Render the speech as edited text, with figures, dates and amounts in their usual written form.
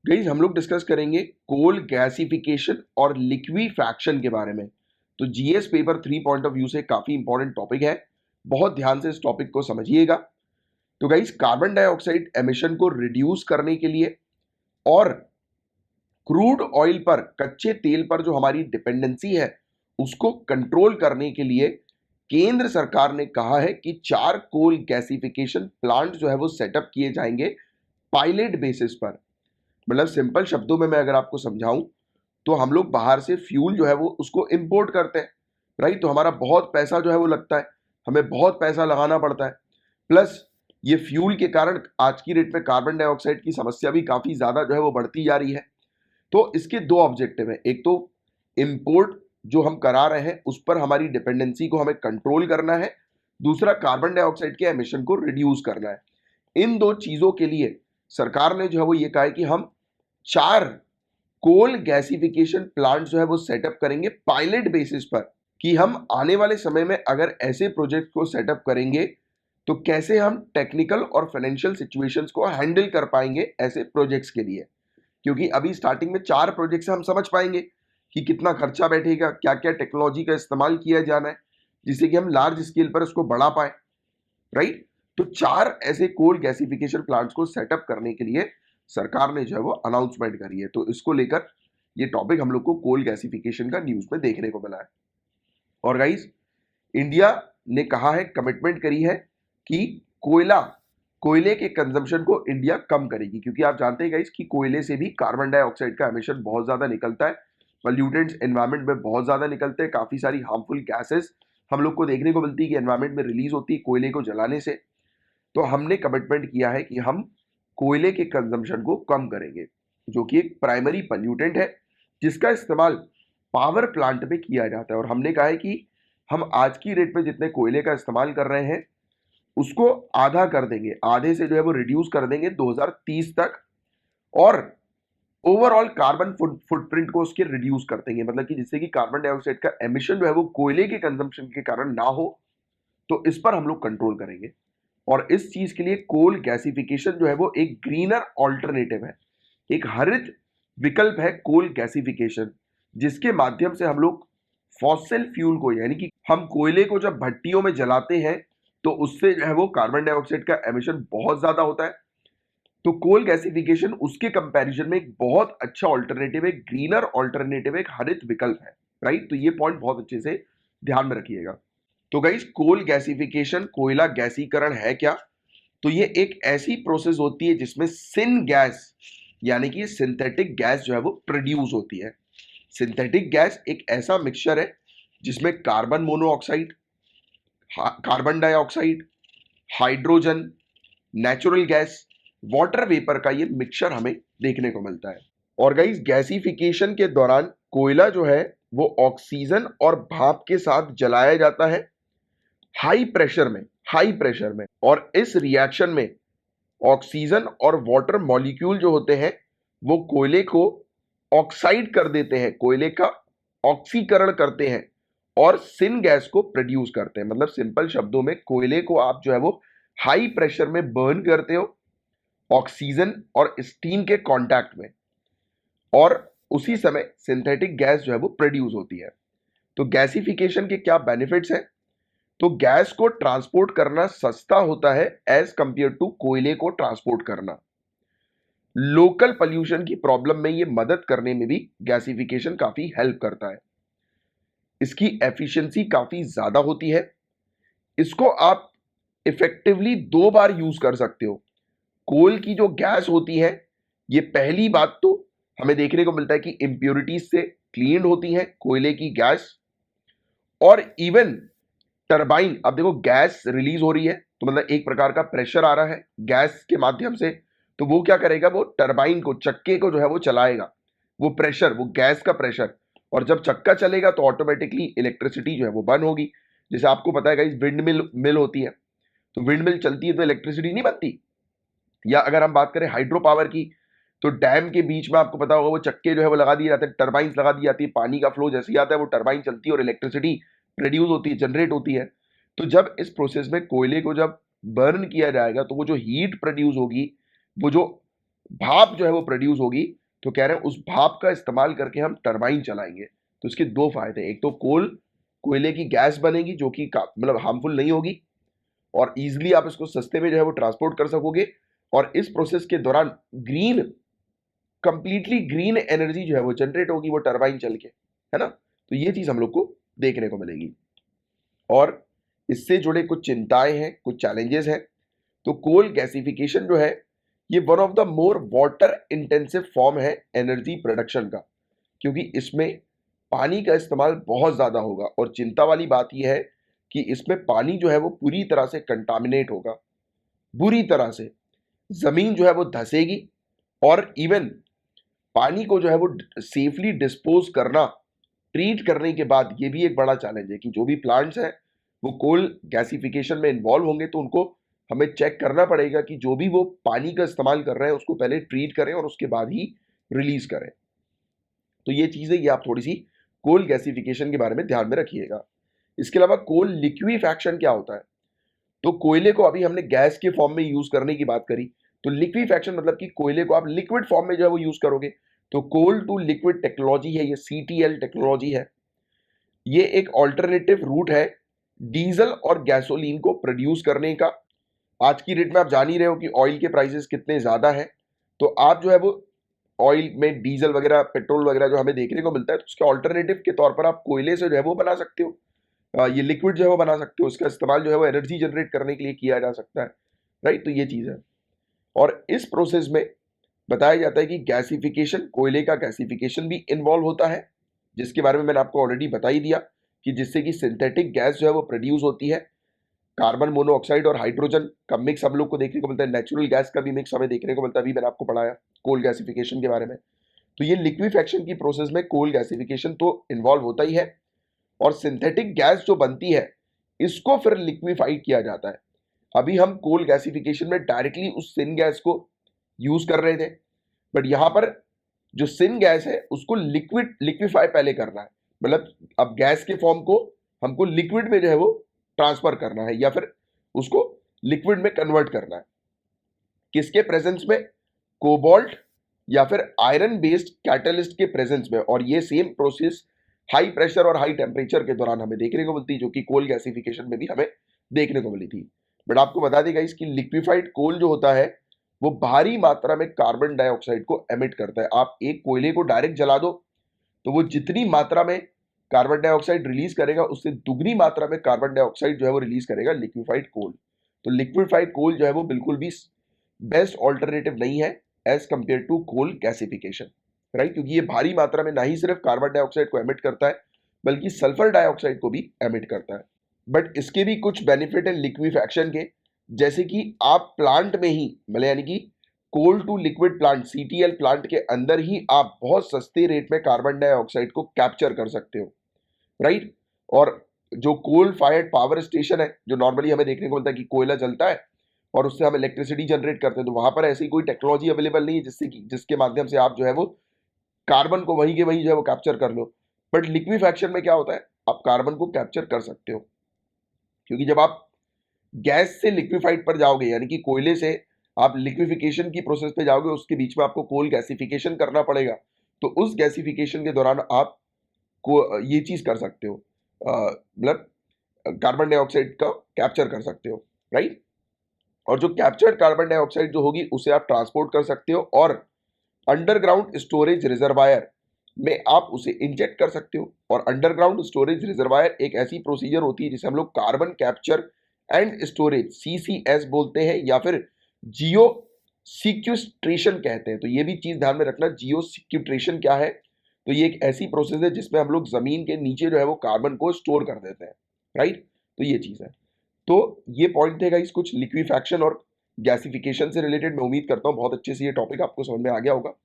Guys हम लोग discuss करेंगे कोल गैसिफिकेशन और लिक्विफैक्शन के बारे में। तो GS paper 3 point of view से काफी इंपॉर्टेंट टॉपिक है। बहुत ध्यान से इस टॉपिक को समझिएगा। तो गाइस कार्बन डाइऑक्साइड एमिशन को रिड्यूस करने के लिए और क्रूड ऑयल पर, कच्चे तेल पर जो हमारी डिपेंडेंसी है उसको कंट्रोल करने के लिए केंद्र सरकार ने कहा है कि 4 कोल गैसिफिकेशन प्लांट जो है वो सेटअप किए जाएंगे पायलट बेसिस पर। मतलब सिंपल शब्दों में मैं अगर आपको समझाऊं तो हम लोग बाहर से फ्यूल जो है वो उसको इंपोर्ट करते हैं, राइट। तो हमारा बहुत पैसा जो है वो लगता है, हमें बहुत पैसा लगाना पड़ता है। प्लस ये फ्यूल के कारण आज की डेट में कार्बन डाइऑक्साइड की समस्या भी काफी ज्यादा जो है वो बढ़ती जा रही है। तो इसके दो ऑब्जेक्टिव है, एक तो इंपोर्ट जो हम करा रहे हैं उस पर हमारी डिपेंडेंसी को हमें कंट्रोल करना है, दूसरा कार्बन डाइऑक्साइड के एमिशन को रिड्यूस करना है। इन दो चीजों के लिए सरकार ने जो है वो ये कहा है कि हम 4 कोल गैसिफिकेशन प्लांट जो है वो सेटअप करेंगे पायलट बेसिस पर, कि हम आने वाले समय में अगर ऐसे प्रोजेक्ट को सेटअप करेंगे तो कैसे हम टेक्निकल और फाइनेंशियल सिचुएशंस को हैंडल कर पाएंगे ऐसे प्रोजेक्ट्स के लिए। क्योंकि अभी स्टार्टिंग में 4 प्रोजेक्ट से हम समझ पाएंगे कि कितना खर्चा बैठेगा, क्या क्या टेक्नोलॉजी का इस्तेमाल किया जाना है जिससे कि हम लार्ज स्केल पर उसको बढ़ा पाए, राइट। तो 4 ऐसे कोल गैसिफिकेशन प्लांट्स को सेटअप करने के लिए सरकार ने जो है वो अनाउंसमेंट करी है। तो इसको लेकर ये टॉपिक हम लोग को कोल गैसिफिकेशन का न्यूज में देखने को मिला है। और गाइस इंडिया ने कहा है, कमिटमेंट करी है कि कोयले के कंजम्पशन को इंडिया कम करेगी, क्योंकि आप जानते हैं गाइस कि कोयले से भी कार्बन डाइऑक्साइड का एमिशन बहुत ज्यादा निकलता है, पॉल्यूटेंट्स एनवायरमेंट में बहुत ज्यादा निकलते हैं, काफी सारी हार्मफुल गैसेस हम लोग को देखने को मिलती है कि एनवायरमेंट में रिलीज होती है कोयले को जलाने से। तो हमने कमिटमेंट किया है कि हम कोयले के कंजम्पशन को कम करेंगे, जो कि एक प्राइमरी पॉल्यूटेंट है जिसका इस्तेमाल पावर प्लांट में किया जाता है। और हमने कहा है कि हम आज की रेट में जितने कोयले का इस्तेमाल कर रहे हैं उसको आधा कर देंगे, आधे से जो है वो रिड्यूस कर देंगे 2030 तक, और ओवरऑल कार्बन फुटप्रिंट को उसके रिड्यूस कर देंगे। मतलब कि जिससे कि कार्बन डाइऑक्साइड का एमिशन जो है वो कोयले के कंजम्पशन के कारण ना हो, तो इस पर हम लोग कंट्रोल करेंगे। और इस चीज के लिए कोल गैसिफिकेशन जो है वो एक ग्रीनर ऑल्टरनेटिव है, एक हरित विकल्प है कोल गैसिफिकेशन, जिसके माध्यम से हम लोग फॉसिल फ्यूल को, यानी कि हम कोयले को जब भट्टियों में जलाते हैं तो उससे जो है वो कार्बन डाइऑक्साइड का एमिशन बहुत ज्यादा होता है। तो कोल गैसिफिकेशन उसके कंपैरिजन में एक बहुत अच्छा ऑल्टरनेटिव है, ग्रीनर ऑल्टरनेटिव, एक हरित विकल्प है, राइट। तो ये पॉइंट बहुत अच्छे से ध्यान में रखिएगा। तो गाइस कोल गैसिफिकेशन, कोयला गैसीकरण है क्या? तो ये एक ऐसी प्रोसेस होती है जिसमें सिन गैस, यानी कि सिंथेटिक गैस जो है वो प्रोड्यूस होती है। सिंथेटिक गैस एक ऐसा मिक्सचर है जिसमें carbon monoxide, carbon dioxide, hydrogen, natural gas, water vapour का ये मिक्सचर हमें देखने को मिलता है। और गाइस गैसिफिकेशन के दौरान कोयला जो है वो ऑक्सीजन और भाप के साथ जलाया जाता है हाई प्रेशर में, और इस रिएक्शन में ऑक्सीजन और वाटर मॉलिक्यूल जो होते हैं वो कोयले को ऑक्साइड कर देते हैं, कोयले का ऑक्सीकरण करते हैं और सिन गैस को प्रोड्यूस करते हैं। मतलब सिंपल शब्दों में कोयले को आप जो है वो हाई प्रेशर में बर्न करते हो ऑक्सीजन और स्टीम के कांटेक्ट में, और उसी समय सिंथेटिक गैस जो है वो प्रोड्यूस होती है। तो गैसिफिकेशन के क्या बेनिफिट्स हैं? तो गैस को ट्रांसपोर्ट करना सस्ता होता है एज कंपेयर टू कोयले को ट्रांसपोर्ट करना। लोकल पोल्यूशन की प्रॉब्लम में ये मदद करने में भी गैसिफिकेशन काफी हेल्प करता है। इसकी एफिशिएंसी काफी ज्यादा होती है। इसको आप इफेक्टिवली 2 बार यूज कर सकते हो। कोल की जो गैस होती है, ये पहली बात तो हमें देखने को मिलता है कि इंप्योरिटीज से क्लीन होती है कोयले की गैस, और इवन टरबाइन, अब देखो गैस रिलीज हो रही है तो मतलब एक प्रकार का प्रेशर आ रहा है गैस के माध्यम से, तो वो क्या करेगा, वो टरबाइन को, चक्के को जो है वो चलाएगा, वो प्रेशर, वो गैस का प्रेशर। और जब चक्का चलेगा तो ऑटोमेटिकली इलेक्ट्रिसिटी जो है वो बर्न होगी। जैसे आपको पता है गाइस विंड मिल होती है, तो विंड मिल चलती है तो इलेक्ट्रिसिटी नहीं बनती। या अगर हम बात करें हाइड्रो पावर की, तो डैम के बीच में आपको पता होगा वो चक्के जो है वो लगा दिए जाते हैं, टरबाइंस लगा दी जाती है, पानी का फ्लो जैसे ही आता है वो टरबाइन चलती है और इलेक्ट्रिसिटी प्रोड्यूस होती है, जनरेट होती है। तो जब इस प्रोसेस में कोयले को जब बर्न किया जाएगा तो वो जो हीट प्रोड्यूस होगी, वो जो भाप जो है वो प्रोड्यूस होगी, तो कह रहे हैं उस भाप का इस्तेमाल करके हम टरबाइन चलाएंगे। तो इसके दो फायदे, एक तो कोयले की गैस बनेगी जो कि मतलब हार्मफुल नहीं होगी, और इजीली आप इसको सस्ते में जो है वो ट्रांसपोर्ट कर सकोगे, और इस प्रोसेस के दौरान ग्रीन, कंप्लीटली ग्रीन एनर्जी जो है वो जनरेट होगी वो टरबाइन चल के, है ना। तो ये चीज हम लोग को देखने को मिलेगी। और इससे जुड़े कुछ चिंताएं हैं, कुछ चैलेंजेस हैं। तो कोल गैसिफिकेशन जो है ये one of the more water intensive form है एनर्जी प्रोडक्शन का, क्योंकि इसमें पानी का इस्तेमाल बहुत ज्यादा होगा, और चिंता वाली बात यह है कि इसमें पानी जो है वो पूरी तरह से कंटामिनेट होगा, बुरी तरह से जमीन जो है वो धसेगी, और इवन पानी को जो है वो सेफली डिस्पोज करना, ट्रीट करने के बाद, ये भी एक बड़ा चैलेंज है कि जो भी प्लांट्स हैं वो कोल गैसिफिकेशन में इन्वॉल्व होंगे, तो उनको हमें चेक करना पड़ेगा कि जो भी वो पानी का इस्तेमाल कर रहे हैं उसको पहले ट्रीट करें और उसके बाद ही रिलीज करें। तो ये चीजें, ये आप थोड़ी सी कोल गैसिफिकेशन के बारे में ध्यान में रखिएगा। इसके अलावा कोल लिक्विफैक्शन क्या होता है? तो कोयले को अभी हमने गैस के फॉर्म में यूज करने की बात करी, तो लिक्विफैक्शन मतलब कि कोयले को आप लिक्विड फॉर्म में जो है वो यूज करोगे। तो कोल टू लिक्विड टेक्नोलॉजी है, ये सीटीएल टेक्नोलॉजी है। ये एक ऑल्टरनेटिव रूट है डीजल और गैसोलीन को प्रोड्यूस करने का। आज की डेट में आप जान ही रहे हो कि ऑयल के प्राइसेस कितने ज्यादा हैं, तो आप जो है वो ऑयल में डीजल वगैरह, पेट्रोल वगैरह जो हमें देखने को मिलता है, तो उसके ऑल्टरनेटिव के तौर पर आप कोयले से जो है वो बना सकते हो, ये लिक्विड जो है वो बना सकते हो, उसका इस्तेमाल जो है वो एनर्जी जनरेट करने के लिए किया जा सकता है, राइट। तो ये चीज़ है। और इस प्रोसेस में बताया जाता है कि गैसिफिकेशन, कोयले का गैसिफिकेशन भी इन्वॉल्व होता है, जिसके बारे में मैंने आपको ऑलरेडी बता ही दिया कि जिससे कि सिंथेटिक गैस जो है वो प्रोड्यूस होती है। कार्बन मोनोऑक्साइड और हाइड्रोजन का मिक्स हम लोग को देखने को मिलता है, नेचुरल गैस का भी मिक्स हमें देखने को मिलता है, अभी मैंने आपको पढ़ाया कोल गैसिफिकेशन के बारे में। तो ये लिक्विफैक्शन की प्रोसेस में कोल गैसिफिकेशन तो इन्वॉल्व होता ही है, और सिंथेटिक गैस जो बनती है इसको फिर लिक्विफाइड किया जाता है। अभी हम कोल गैसिफिकेशन में डायरेक्टली उस सिन गैस को यूज कर रहे थे, बट यहां पर जो सिन गैस है उसको लिक्विफाई पहले करना है, मतलब अब गैस के फॉर्म को हमको लिक्विड में जो है वो ट्रांसफर करना है, या फिर उसको लिक्विड में कन्वर्ट करना है। किसके प्रेजेंस में? कोबाल्ट या फिर आयरन बेस्ड कैटलिस्ट के प्रेजेंस में। और ये सेम प्रोसेस हाई प्रेशर और हाई टेम्परेचर के दौरान हमें देखने को मिलती है, जो कि कोल गैसिफिकेशन में भी हमें देखने को मिली थी। बट आपको बता देगा इसकी लिक्विफाइड कोल जो होता है वो भारी मात्रा में कार्बन डाइऑक्साइड को एमिट करता है। आप एक कोयले को डायरेक्ट जला दो तो वो जितनी मात्रा में कार्बन डाइऑक्साइड रिलीज करेगा उससे दुगनी मात्रा में कार्बन डाइऑक्साइड जो है वो रिलीज करेगा लिक्विफाइड कोल। तो लिक्विफाइड कोल जो है वो बिल्कुल भी बेस्ट ऑल्टरनेटिव नहीं है as compared to coal gasification, right, क्योंकि ये भारी मात्रा में ना ही सिर्फ कार्बन डाइऑक्साइड को एमिट करता है बल्कि सल्फर डाइऑक्साइड को भी एमिट करता है। बट इसके भी कुछ बेनिफिट है लिक्विफैक्शन के, जैसे कि आप प्लांट में ही, मतलब यानी कि coal to liquid plant, CTL plant के अंदर ही आप बहुत सस्ते रेट में कार्बन डाइऑक्साइड को कैप्चर कर सकते हो, राइट। और जो कोल फायर्ड पावर स्टेशन है, जो नॉर्मली हमें देखने को मिलता है कि कोयला जलता है और उससे हम इलेक्ट्रिसिटी जनरेट करते हैं, तो वहां पर ऐसी कोई टेक्नोलॉजी अवेलेबल नहीं है जिसके माध्यम से आप जो है वो कार्बन को वहीं के वहीं जो है वो कैप्चर कर लो। बट लिक्विफैक्शन में क्या होता है, आप कार्बन को कैप्चर कर सकते हो, क्योंकि जब आप गैस से लिक्विफाइड पर जाओगे, यानी कि कोयले से आप लिक्विफिकेशन की प्रोसेस पे जाओगे, उसके बीच में आपको कोल गैसिफिकेशन करना पड़ेगा। तो उस गैसिफिकेशन के दौरान आप को ये चीज कर सकते हो, मतलब कार्बन डाइऑक्साइड का कैप्चर कर सकते हो, राइट। और जो कैप्चर्ड कार्बन डाइऑक्साइड जो होगी उसे आप ट्रांसपोर्ट कर सकते हो, और अंडरग्राउंड स्टोरेज रिजर्वायर में आप उसे इंजेक्ट कर सकते हो। और अंडरग्राउंड स्टोरेज रिजर्वायर एक ऐसी प्रोसीजर होती है जिसे हम लोग carbon capture and storage, CCS बोलते हैं, या फिर जियो सिक्विस्ट्रेशन कहते हैं। तो ये भी चीज ध्यान में रखना, जियो सिक्विस्ट्रेशन क्या है? तो ये एक ऐसी प्रोसेस है जिसमें हम लोग जमीन के नीचे जो है वो कार्बन को स्टोर कर देते हैं, राइट। तो ये चीज है। तो ये पॉइंट थे गाइस कुछ लिक्विफैक्शन और गैसिफिकेशन से रिलेटेड। मैं उम्मीद करता हूँ बहुत अच्छे से ये टॉपिक आपको समझ में आ गया होगा।